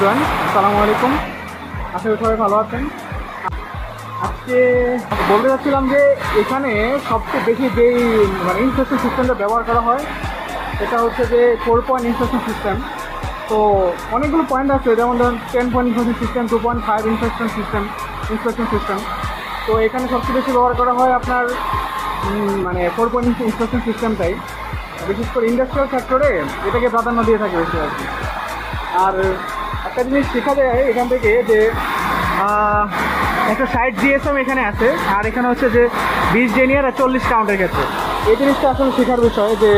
Everyone, আসসালামু আলাইকুম। আশা করি সবাই ভালো আছেন। আজকে বলতে চাচ্ছিলাম যে এখানে সবচেয়ে বেশি যেই ইনস্ট্রাকশন সিস্টেমটা ব্যবহার করা হয় সেটা হচ্ছে যে 4 পয়েন্ট ইনস্ট্রাকশন সিস্টেম। তো অনেকগুলো পয়েন্ট আছে, যেমন ধরুন 10 point instruction system, 2.5 instruction system. তো এখানে সবচেয়ে বেশি ব্যবহার করা হয় আপনার 4 পয়েন্ট ইনস্ট্রাকশন সিস্টেমটাই। বিশেষ করে ইন্ডাস্ট্রিয়াল সেক্টরে এটাকে প্রাধান্য দিয়ে থাকে বেশি আর কি। আর একটা জিনিস শেখা যায় এখান থেকে যে একটা 60 জিএসএম এখানে আছে, আর এখানে হচ্ছে যে 20 জেনিয়ার আর 40 কাউন্টের ক্ষেত্রে এই জিনিসটা আসলে শেখার বিষয় যে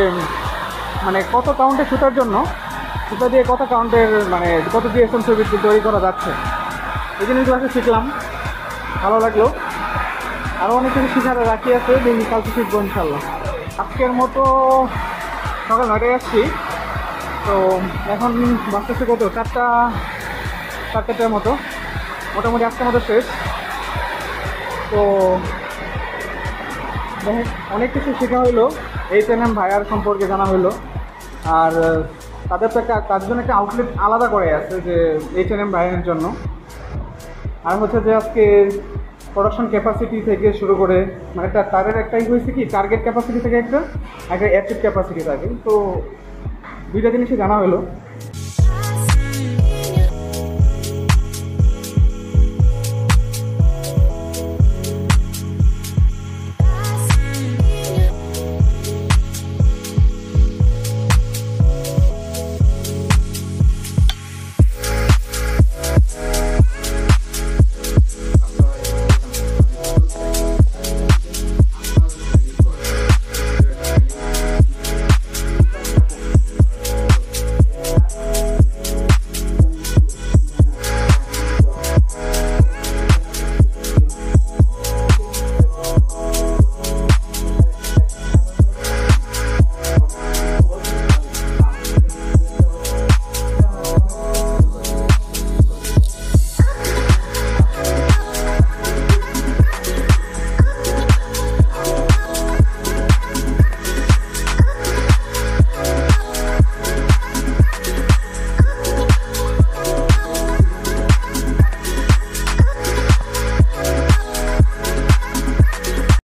কত কাউন্টে সুতার জন্য সুতা দিয়ে কত কাউন্টের কত জিএসএম ছবি তৈরি করা যাচ্ছে। এই জিনিসগুলো আসলে শিখলাম, ভালো লাগলো। আরও অনেক কিছু শেখার বাকি আছে, কালকে শিখবো ইনশাল্লাহ। আজকের মতো সকাল 9টায় আসছি, তো এখন বাঁচতেছে কত 4টার মতো, মোটামুটি আজকের মতো শেষ। তো অনেক কিছু শেখা হইলো, H&M ভাইয়ার সম্পর্কে জানা হইলো। আর তাদের তো তাদের জন্য একটা আউটলেট আলাদা করে আছে যে H&M ভাইয়ের জন্য। আর হচ্ছে যে আজকে প্রোডাকশন ক্যাপাসিটি থেকে শুরু করে তাদের একটাই হয়েছে কি টার্গেট ক্যাপাসিটি থেকে একটা অ্যাচিভ ক্যাপাসিটি থাকে। তো দুইটা জিনিসই জানা হলো।